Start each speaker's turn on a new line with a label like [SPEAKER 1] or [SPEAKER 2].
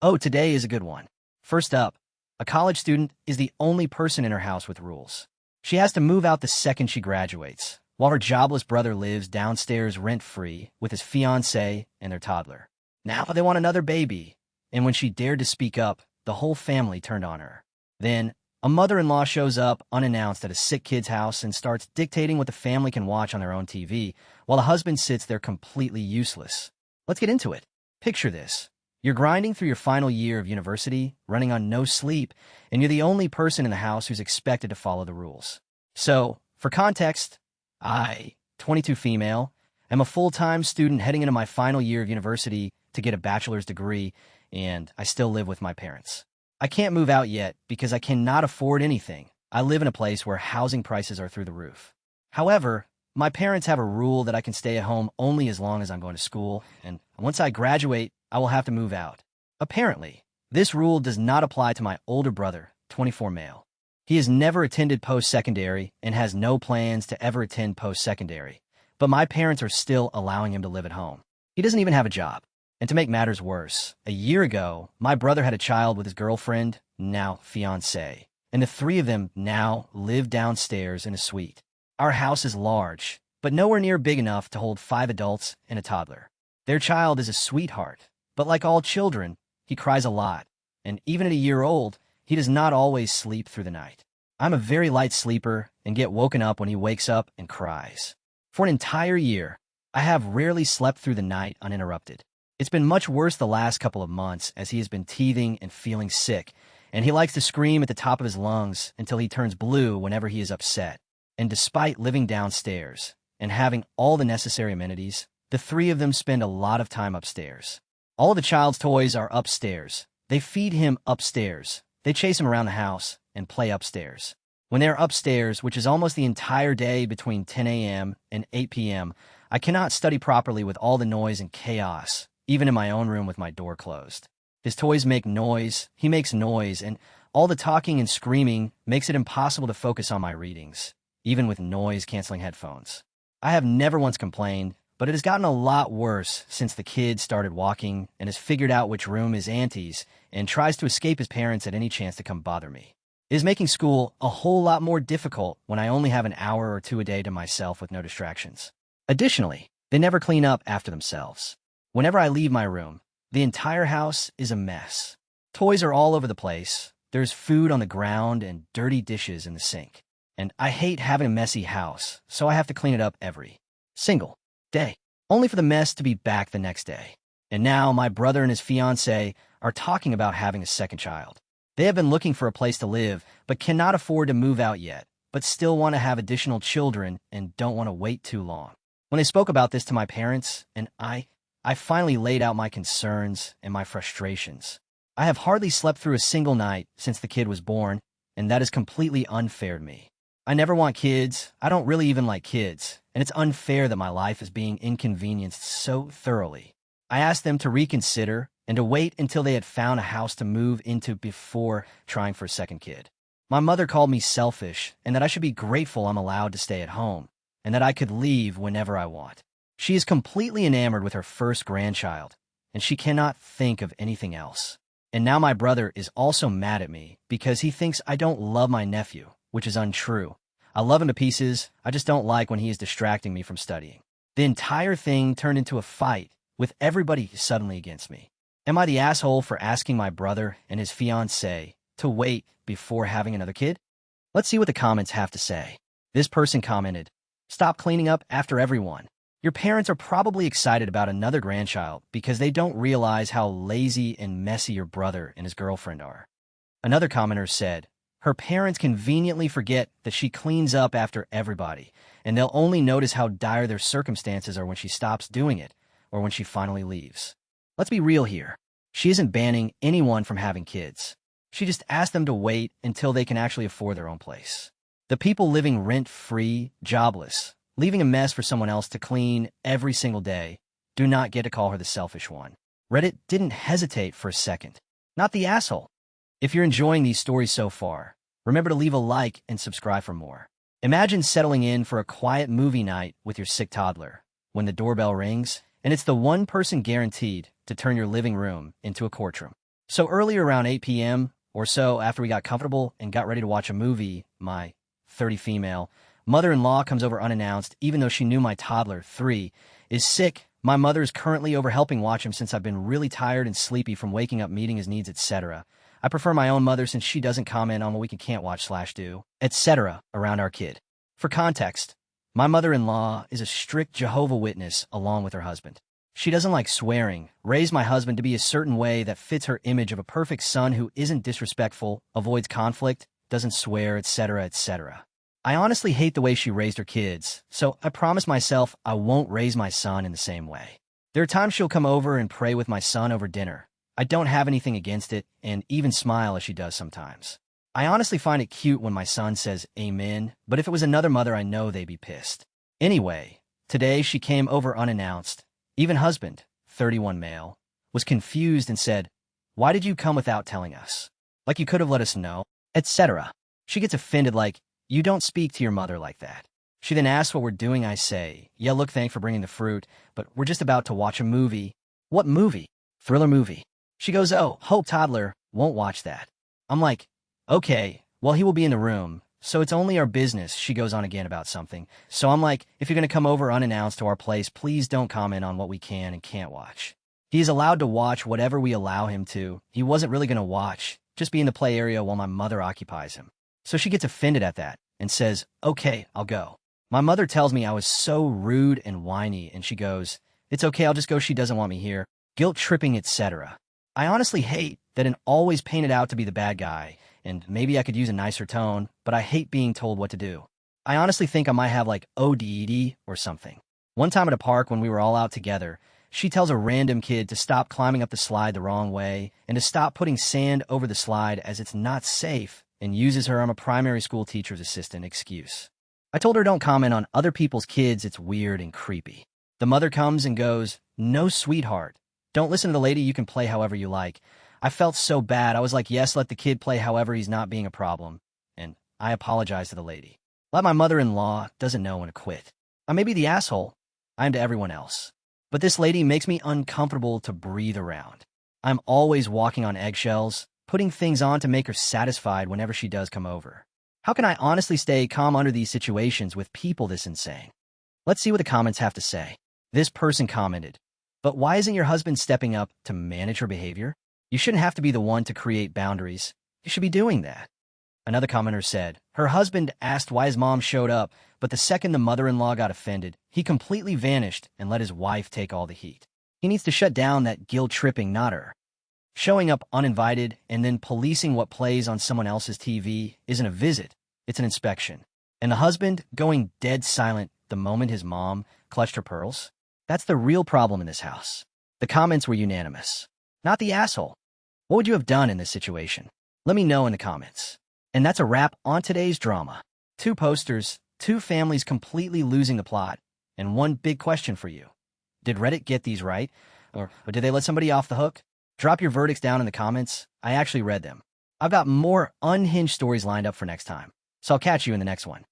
[SPEAKER 1] Oh, today is a good one. First up, a college student is the only person in her house with rules. She has to move out the second she graduates, while her jobless brother lives downstairs rent-free with his fiancée and their toddler. Now they want another baby, and when she dared to speak up, the whole family turned on her. Then, a mother-in-law shows up unannounced at a sick kid's house and starts dictating what the family can watch on their own TV, while the husband sits there completely useless. Let's get into it. Picture this. You're grinding through your final year of university, running on no sleep, and you're the only person in the house who's expected to follow the rules. So, for context, I, 22 female, am a full-time student heading into my final year of university to get a bachelor's degree, and I still live with my parents. I can't move out yet because I cannot afford anything. I live in a place where housing prices are through the roof. However, my parents have a rule that I can stay at home only as long as I'm going to school, and once I graduate, I will have to move out. Apparently, this rule does not apply to my older brother, 24 male. He has never attended post-secondary and has no plans to ever attend post-secondary, but my parents are still allowing him to live at home. He doesn't even have a job. And to make matters worse, a year ago, my brother had a child with his girlfriend, now fiancée, and the three of them now live downstairs in a suite. Our house is large, but nowhere near big enough to hold 5 adults and a toddler. Their child is a sweetheart, but like all children, he cries a lot, and even at a year old, he does not always sleep through the night. I'm a very light sleeper and get woken up when he wakes up and cries. For an entire year, I have rarely slept through the night uninterrupted. It's been much worse the last couple of months as he has been teething and feeling sick, and he likes to scream at the top of his lungs until he turns blue whenever he is upset. And despite living downstairs and having all the necessary amenities, the three of them spend a lot of time upstairs. All of the child's toys are upstairs. They feed him upstairs. They chase him around the house and play upstairs. When they're upstairs, which is almost the entire day between 10 a.m. and 8 p.m., I cannot study properly with all the noise and chaos, even in my own room with my door closed. His toys make noise, he makes noise, and all the talking and screaming makes it impossible to focus on my readings, even with noise-canceling headphones. I have never once complained, but it has gotten a lot worse since the kid started walking and has figured out which room is auntie's and tries to escape his parents at any chance to come bother me. It is making school a whole lot more difficult when I only have an hour or two a day to myself with no distractions. Additionally, they never clean up after themselves. Whenever I leave my room, the entire house is a mess. Toys are all over the place, there's food on the ground and dirty dishes in the sink. And I hate having a messy house, so I have to clean it up every single day, only for the mess to be back the next day. And now my brother and his fiancée are talking about having a second child. They have been looking for a place to live, but cannot afford to move out yet, but still want to have additional children and don't want to wait too long. When they spoke about this to my parents, and I finally laid out my concerns and my frustrations. I have hardly slept through a single night since the kid was born, and that is completely unfair to me. I never want kids, I don't really even like kids, and it's unfair that my life is being inconvenienced so thoroughly. I asked them to reconsider and to wait until they had found a house to move into before trying for a second kid. My mother called me selfish and that I should be grateful I'm allowed to stay at home, and that I could leave whenever I want. She is completely enamored with her first grandchild, and she cannot think of anything else. And now my brother is also mad at me because he thinks I don't love my nephew, which is untrue. I love him to pieces, I just don't like when he is distracting me from studying. The entire thing turned into a fight, with everybody suddenly against me. Am I the asshole for asking my brother and his fiancée to wait before having another kid? Let's see what the comments have to say. This person commented, "Stop cleaning up after everyone. Your parents are probably excited about another grandchild because they don't realize how lazy and messy your brother and his girlfriend are." Another commenter said, "Her parents conveniently forget that she cleans up after everybody, and they'll only notice how dire their circumstances are when she stops doing it, or when she finally leaves." Let's be real here. She isn't banning anyone from having kids. She just asked them to wait until they can actually afford their own place. The people living rent-free, jobless, leaving a mess for someone else to clean every single day, do not get to call her the selfish one. Reddit didn't hesitate for a second. Not the asshole. If you're enjoying these stories so far, remember to leave a like and subscribe for more. Imagine settling in for a quiet movie night with your sick toddler when the doorbell rings, and it's the one person guaranteed to turn your living room into a courtroom. So earlier around 8 p.m. or so, after we got comfortable and got ready to watch a movie, my 30 female mother-in-law comes over unannounced, even though she knew my toddler, 3, is sick. My mother is currently over helping watch him since I've been really tired and sleepy from waking up, meeting his needs, etc. I prefer my own mother since she doesn't comment on what we can't watch/do, etc. around our kid. For context, my mother-in-law is a strict Jehovah's Witness along with her husband. She doesn't like swearing, raised my husband to be a certain way that fits her image of a perfect son who isn't disrespectful, avoids conflict, doesn't swear, etc., etc. I honestly hate the way she raised her kids, so I promise myself I won't raise my son in the same way. There are times she'll come over and pray with my son over dinner. I don't have anything against it, and even smile as she does sometimes. I honestly find it cute when my son says amen, but if it was another mother, I know they'd be pissed. Anyway, today she came over unannounced. Even husband, 31 male, was confused and said, "Why did you come without telling us? Like you could have let us know," etc. She gets offended like, "You don't speak to your mother like that." She then asks what we're doing. I say, "Yeah, look, thanks for bringing the fruit, but we're just about to watch a movie." "What movie?" "Thriller movie." She goes, "Oh, hope toddler won't watch that." I'm like, "Okay, well, he will be in the room, so it's only our business." She goes on again about something. So I'm like, "If you're going to come over unannounced to our place, please don't comment on what we can and can't watch." He is allowed to watch whatever we allow him to. He wasn't really going to watch, just be in the play area while my mother occupies him. So she gets offended at that and says, "Okay, I'll go." My mother tells me I was so rude and whiny, and she goes, "It's okay, I'll just go. She doesn't want me here." Guilt tripping, etc. I honestly hate that I'm always painted out to be the bad guy, and maybe I could use a nicer tone, but I hate being told what to do. I honestly think I might have like ODD or something. One time at a park when we were all out together, she tells a random kid to stop climbing up the slide the wrong way and to stop putting sand over the slide as it's not safe, and uses her "I'm a primary school teacher's assistant" excuse. I told her don't comment on other people's kids, it's weird and creepy. The mother comes and goes, "No, sweetheart. Don't listen to the lady, you can play however you like." I felt so bad. I was like, "Yes, let the kid play however, he's not being a problem." And I apologized to the lady. Let my mother-in-law doesn't know when to quit. I may be the asshole I am to everyone else, but this lady makes me uncomfortable to breathe around. I'm always walking on eggshells, putting things on to make her satisfied whenever she does come over. How can I honestly stay calm under these situations with people this insane? Let's see what the comments have to say. This person commented, "But why isn't your husband stepping up to manage her behavior? You shouldn't have to be the one to create boundaries. You should be doing that." Another commenter said, "Her husband asked why his mom showed up, but the second the mother-in-law got offended, he completely vanished and let his wife take all the heat. He needs to shut down that guilt tripping, not her. Showing up uninvited and then policing what plays on someone else's TV isn't a visit, it's an inspection. And the husband going dead silent the moment his mom clutched her pearls? That's the real problem in this house." The comments were unanimous. Not the asshole. What would you have done in this situation? Let me know in the comments. And that's a wrap on today's drama. 2 posters, 2 families completely losing the plot, and one big question for you. Did Reddit get these right? Or did they let somebody off the hook? Drop your verdicts down in the comments. I actually read them. I've got more unhinged stories lined up for next time, so I'll catch you in the next one.